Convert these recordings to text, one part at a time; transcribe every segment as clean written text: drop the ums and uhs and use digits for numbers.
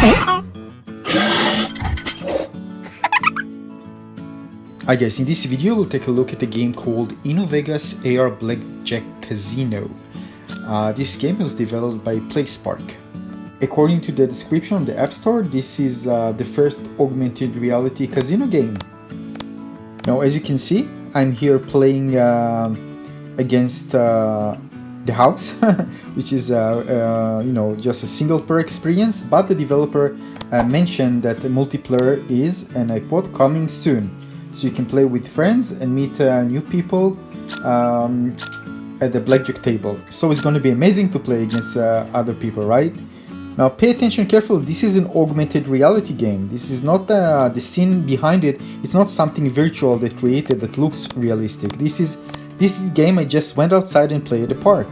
Hi guys, in this video we'll take a look at a game called InnoVegas AR BlackJack Casino. This game was developed by PlaySpark. According to the description on the App Store, this is the first augmented reality casino game. Now as you can see, I'm here playing against the house, which is just a single player experience, but the developer mentioned that the multiplayer is, and I quote, coming soon. So you can play with friends and meet new people at the blackjack table. So it's going to be amazing to play against other people, right? Now pay attention carefully, this is an augmented reality game. This is not the scene behind it. It's not something virtual they created that looks realistic. This game I just went outside and played at the park.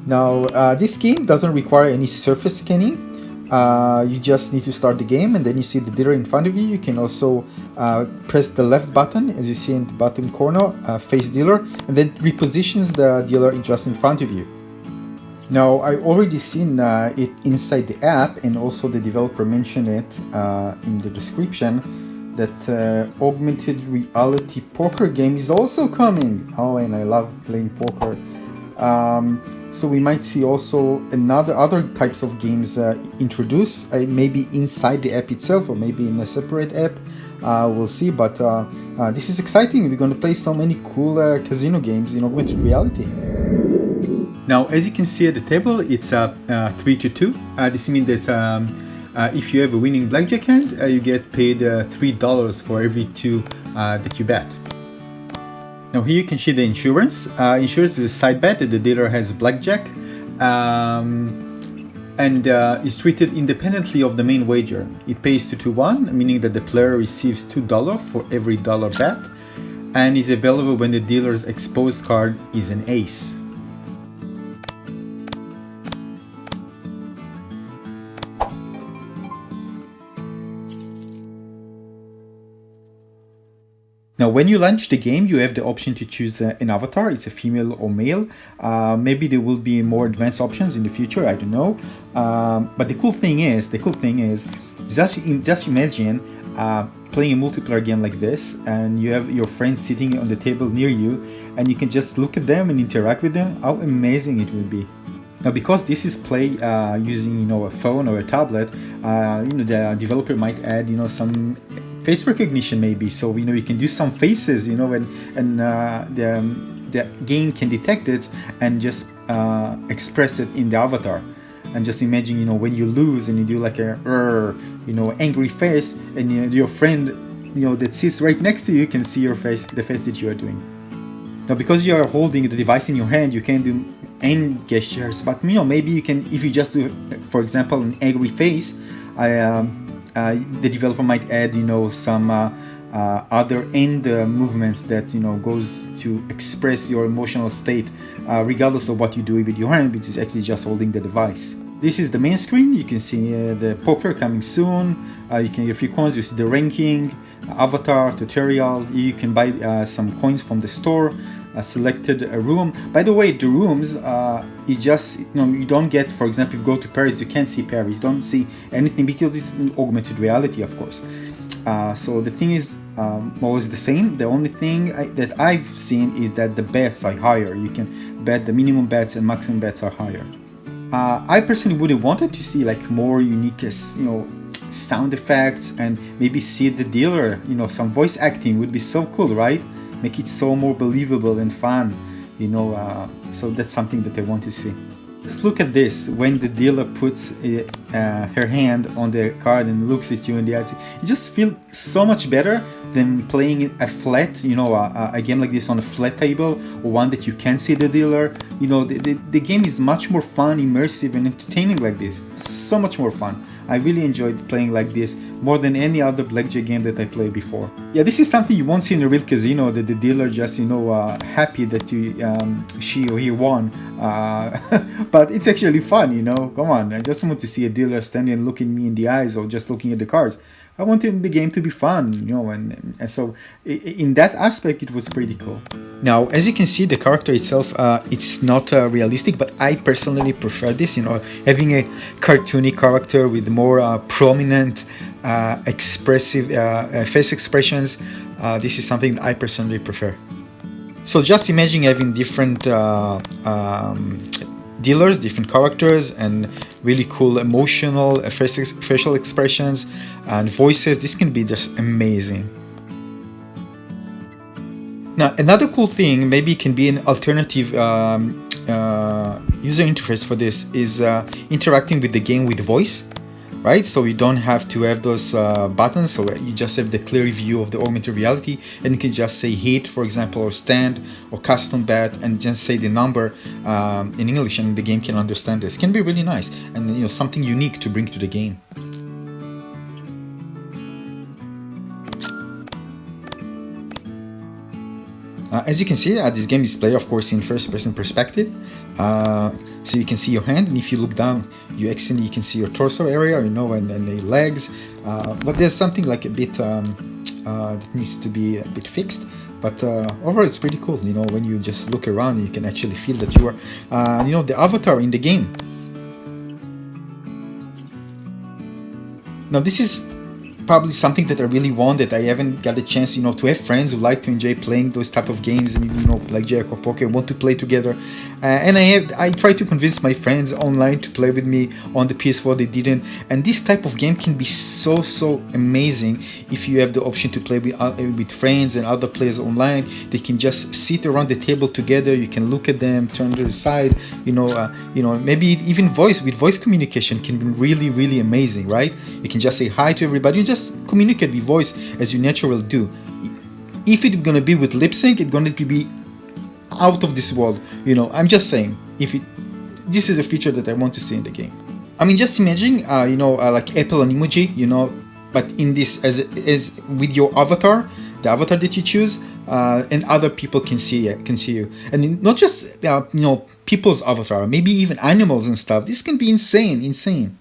Now this game doesn't require any surface scanning. You just need to start the game and then you see the dealer in front of you. You can also press the left button, as you see in the bottom corner, face dealer, and then repositions the dealer just in front of you. Now I already seen it inside the app, and also the developer mentioned it in the description that augmented reality poker game is also coming. Oh, and I love playing poker. So we might see also other types of games introduced, maybe inside the app itself or maybe in a separate app. We'll see, but this is exciting. We're going to play so many cool casino games in augmented reality. Now, as you can see at the table, it's 3-2. This means that if you have a winning blackjack hand, you get paid $3 for every 2 that you bet. Now here you can see the insurance. Insurance is a side bet that the dealer has blackjack and is treated independently of the main wager. It pays 2-1, meaning that the player receives $2 for every dollar bet, and is available when the dealer's exposed card is an ace. Now when you launch the game, you have the option to choose an avatar. It's a female or male. Maybe there will be more advanced options in the future, I don't know. But the cool thing is just imagine playing a multiplayer game like this, and you have your friends sitting on the table near you, and you can just look at them and interact with them. How amazing it will be. Now because this is played using a phone or a tablet, the developer might add some face recognition maybe, so you can do some faces, and the game can detect it and just express it in the avatar. And just imagine, when you lose and you do like a angry face, and your friend that sits right next to you can see your face, the face that you are doing. Now because you are holding the device in your hand, you can't do end gestures, but maybe you can, if you just do, for example, an angry face, the developer might add some other end movements that goes to express your emotional state regardless of what you do with your hand, which is actually just holding the device. This is the main screen. You can see the poker coming soon. You can get free coins. You see the ranking, avatar, tutorial. You can buy some coins from the store. Selected a room. By the way, the rooms, you don't get, for example, if you go to Paris, you can't see Paris, you don't see anything because it's augmented reality, of course. So the thing is always the same. The only thing that I've seen is that the bets are higher. You can bet, the minimum bets and maximum bets are higher. I personally would have wanted to see like more unique, sound effects, and maybe see the dealer, some voice acting would be so cool, right? Make it so more believable and fun, so that's something that I want to see. Let's look at this. When the dealer puts her hand on the card and looks at you in the eyes, you just feel so much better than playing a flat, a game like this on a flat table, or one that you can see the dealer. The game is much more fun, immersive, and entertaining like this. So much more fun. I really enjoyed playing like this more than any other blackjack game that I played before. Yeah, this is something you won't see in a real casino, that the dealer just happy that she or he won. But it's actually fun, come on. I just want to see a dealer standing and looking me in the eyes, or just looking at the cards. I wanted the game to be fun, you know, and so in that aspect, it was pretty cool. Now, as you can see, the character itself, it's not realistic, but I personally prefer this, you know, having a cartoony character with more prominent, expressive face expressions. This is something that I personally prefer. So just imagine having different dealers, different characters, and really cool emotional facial expressions and voices. This can be just amazing. Now, another cool thing, maybe it can be an alternative user interface for this, is interacting with the game with voice. Right, so you don't have to have those buttons, so you just have the clear view of the augmented reality, and you can just say hit, for example, or stand, or custom bet, and just say the number in English, and the game can understand this. It can be really nice, and you know, something unique to bring to the game. As you can see, this game is played, of course, in first-person perspective. So you can see your hand, and if you look down, you can see your torso area, you know, and the legs. But there's something like a bit that needs to be a bit fixed. But overall, it's pretty cool. You know, when you just look around, you can actually feel that you are, you know, the avatar in the game. Now, this is probably something that I really want, that I haven't got a chance, you know, to have friends who like to enjoy playing those type of games, and you know, blackjack or poker, want to play together. And I try to convince my friends online to play with me on the PS4. They didn't, and this type of game can be so amazing if you have the option to play with friends and other players online. They can just sit around the table together. You can look at them, turn to the side. You know, maybe even voice communication can be really amazing, right? You can just say hi to everybody. You just communicate with voice as you naturally do. If it's gonna be with lip sync, it's gonna be out of this world. You know, I'm just saying, this is a feature that I want to see in the game. I mean, just imagine, you know, like Apple emoji, you know, but in this as with your avatar, the avatar that you choose, and other people can see you, and not just you know, people's avatar, maybe even animals and stuff. This can be insane.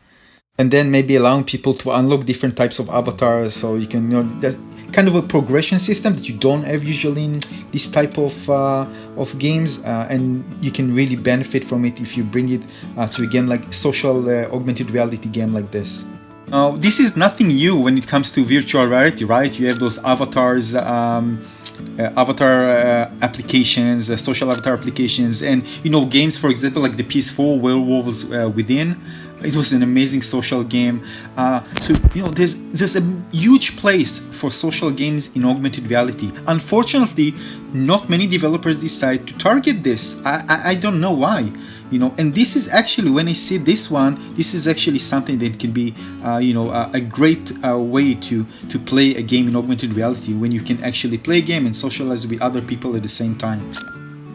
And then maybe allowing people to unlock different types of avatars, so you can, you know, that's kind of a progression system that you don't have usually in this type of games, and you can really benefit from it if you bring it to a game like social augmented reality game like this. Now, this is nothing new when it comes to virtual reality, right? You have those avatars, applications, social avatar applications, and you know, games, for example, like the PS4 Werewolves Within. It was an amazing social game. So you know, there's a huge place for social games in augmented reality. Unfortunately, not many developers decide to target this. I don't know why. You know, and this is actually, when I see this one, this is actually something that can be, you know, a great way to play a game in augmented reality, when you can actually play a game and socialize with other people at the same time.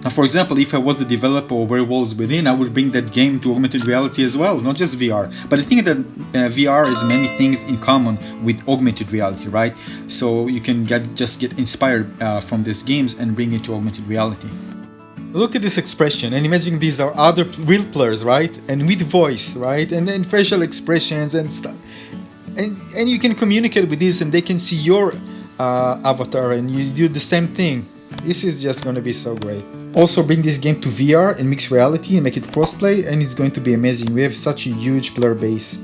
Now, for example, if I was the developer of Werewolves Within, I would bring that game to augmented reality as well, not just VR. But I think that VR has many things in common with augmented reality, right? So you can just get inspired from these games and bring it to augmented reality. Look at this expression, and imagine these are other real players, right? And with voice, right? And then facial expressions and stuff. And you can communicate with this, and they can see your avatar, and you do the same thing. This is just going to be so great. Also bring this game to VR and mixed reality and make it crossplay, and it's going to be amazing. We have such a huge player base.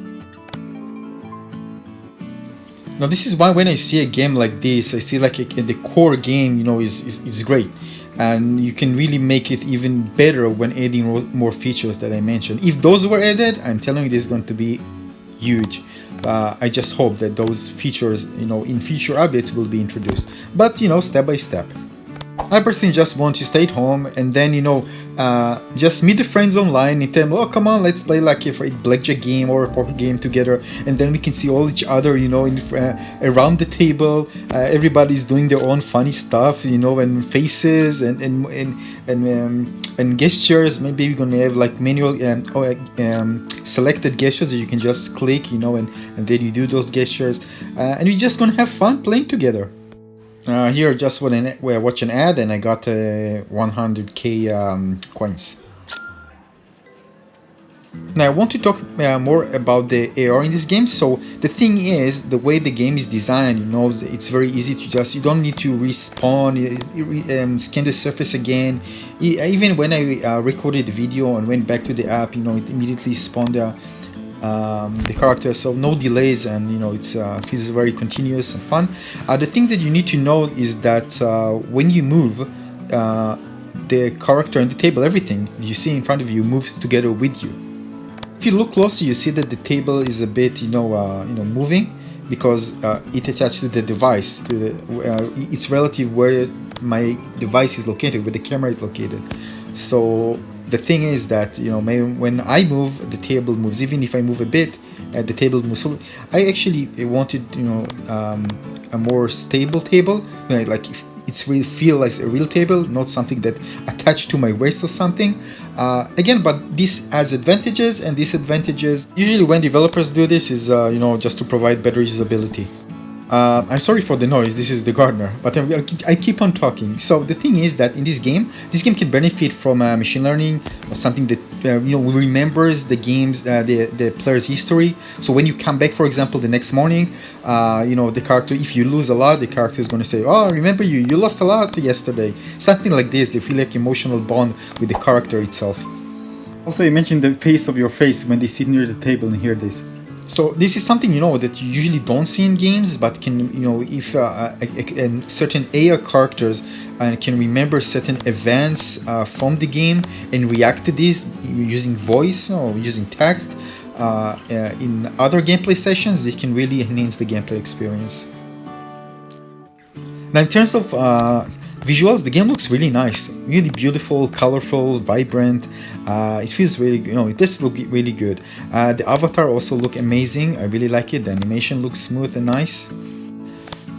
Now this is why when I see a game like this, I see like the core game, you know, is great. And you can really make it even better when adding more features that I mentioned. If those were added, I'm telling you, this is going to be huge. I just hope that those features, you know, in future updates will be introduced. But, you know, step by step. I personally just want to stay at home and then, you know, just meet the friends online and tell them, oh, come on, let's play like a blackjack game or a poker game together, and then we can see all each other, you know, around the table. Everybody's doing their own funny stuff, you know, and faces and gestures. Maybe we're gonna have like manual selected gestures that you can just click, you know, and then you do those gestures, and we're just gonna have fun playing together. Here, just when I watch an ad, and I got 100k coins. Now I want to talk more about the AR in this game. So the thing is, the way the game is designed, it's very easy to just, you don't need to respawn, scan the surface again. Even when I recorded the video and went back to the app, it immediately spawned the character, so no delays, and it feels very continuous and fun. The thing that you need to know is that when you move, the character and the table, everything you see in front of you moves together with you. If you look closer, you see that the table is a bit, moving because it attached to the device. It's relative where my device is located, where the camera is located. So the thing is that when I move, the table moves. Even if I move a bit, the table moves. So I actually wanted a more stable table, like if it's really feel like a real table, not something that attached to my waist or something. Again, but this has advantages and disadvantages. Usually when developers do this is just to provide better usability. I'm sorry for the noise, this is the gardener, but I keep on talking. So the thing is that in this game can benefit from machine learning, or something that remembers the the player's history. So when you come back, for example, the next morning, the character, if you lose a lot, the character is going to say, "Oh, remember you lost a lot yesterday." Something like this. They feel like emotional bond with the character itself. Also, you mentioned the face of your face when they sit near the table and hear this. So this is something that you usually don't see in games, but can if certain AR characters can remember certain events from the game and react to this using voice or using text in other gameplay sessions, they can really enhance the gameplay experience. Now, in terms of visuals, the game looks really nice, really beautiful, colorful, vibrant. It feels really, it does look really good. The avatar also look amazing. I really like it. The animation looks smooth and nice.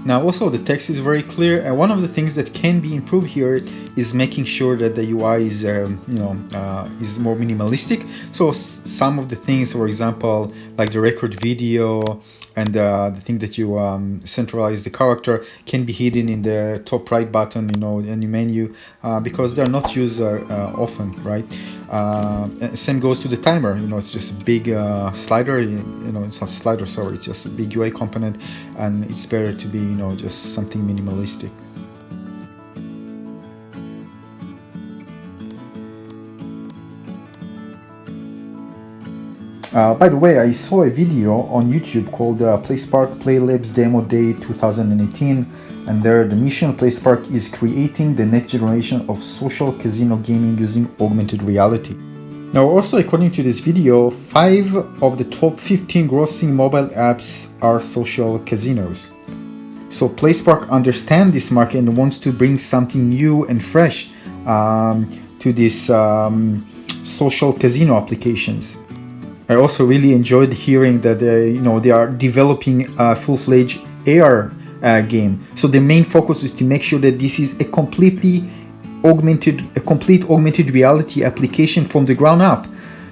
Now also the text is very clear, and one of the things that can be improved here is making sure that the UI is is more minimalistic. So some of the things, for example, like the record video and the thing that you centralize the character, can be hidden in the top right button, in the menu, because they're not used often, right? Same goes to the timer. It's just a big slider. It's not slider, sorry. It's just a big UI component, and it's better to be, just something minimalistic. By the way, I saw a video on YouTube called PlaySpark Play Labs Demo Day 2018, and there the mission PlaySpark is creating the next generation of social casino gaming using augmented reality. Now also, according to this video, 5 of the top 15 grossing mobile apps are social casinos. So PlaySpark understands this market and wants to bring something new and fresh to these social casino applications. I also really enjoyed hearing that they are developing a full-fledged AR game. So the main focus is to make sure that this is a complete augmented reality application from the ground up.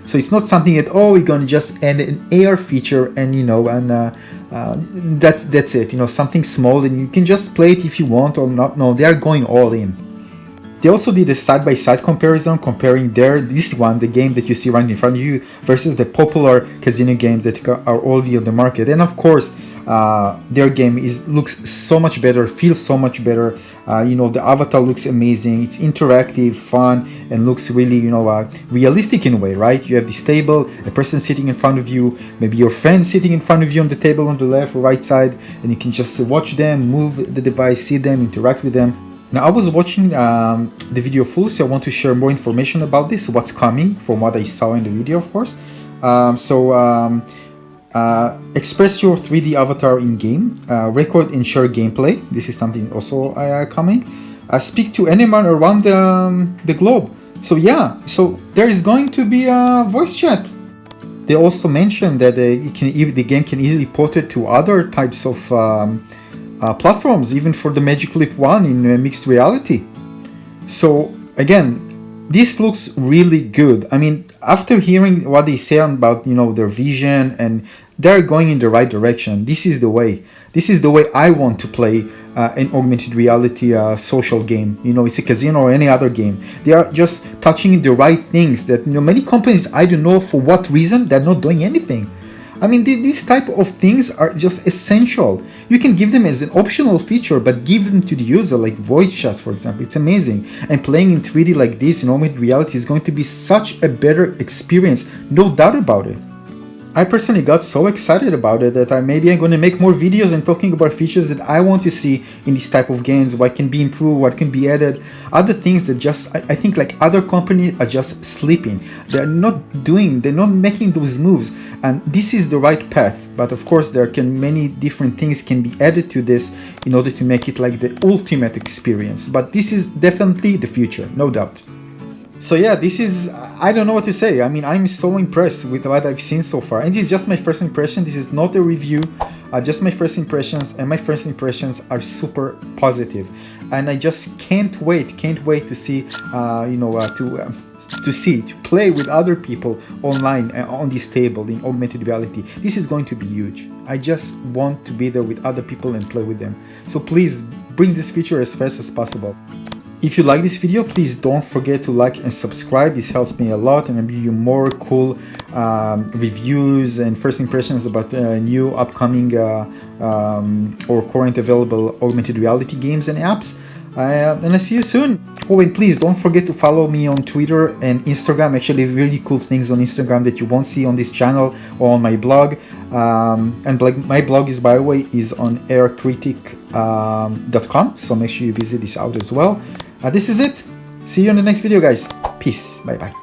So it's not something that we're gonna just add an AR feature and that's it. Something small and you can just play it if you want or not. No, they are going all in. They also did a side-by-side comparison, comparing the game that you see right in front of you, versus the popular casino games that are already on the market. And of course, their game looks so much better, feels so much better. The avatar looks amazing. It's interactive, fun, and looks really, realistic in a way, right? You have this table, a person sitting in front of you, maybe your friend sitting in front of you on the table on the left or right side, and you can just watch them, move the device, see them, interact with them. Now, I was watching the video full, so I want to share more information about this, what's coming from what I saw in the video, of course. Express your 3D avatar in-game, record and share gameplay. This is something also coming. Speak to anyone around the globe. So yeah, so there is going to be a voice chat. They also mentioned that the game can easily port it to other types of platforms, even for the Magic Leap 1 in mixed reality. So again, This looks really good. I mean, after hearing what they say about, you know, their vision, and they're going in the right direction. This is the way. This is the way I want to play an augmented reality social game. You know, it's a casino or any other game. They are just touching the right things that, you know, many companies, I don't know for what reason, they're not doing anything. I mean, these type of things are just essential. You can give them as an optional feature, but give them to the user, like voice chats, for example. It's amazing. And playing in 3D like this in augmented reality is going to be such a better experience, no doubt about it. I personally got so excited about it that I'm going to make more videos and talking about features that I want to see in these type of games, what can be improved, what can be added, other things that just, I think like other companies are just sleeping. They're not making those moves, and this is the right path. But of course there can many different things can be added to this in order to make it like the ultimate experience. But this is definitely the future, no doubt. So yeah, this is, I don't know what to say. I mean, I'm so impressed with what I've seen so far. And this is just my first impression. This is not a review, just my first impressions. And my first impressions are super positive. And I just can't wait to see, to play with other people online on this table in augmented reality. This is going to be huge. I just want to be there with other people and play with them. So please bring this feature as fast as possible. If you like this video, please don't forget to like and subscribe. This helps me a lot, and I'll bring you more cool reviews and first impressions about new upcoming or current available augmented reality games and apps. And I'll see you soon. Oh, and please don't forget to follow me on Twitter and Instagram. Actually, really cool things on Instagram that you won't see on this channel or on my blog. My blog is, by the way, is on aircritic.com. So make sure you visit this out as well. This is it. See you in the next video, guys. Peace. Bye bye.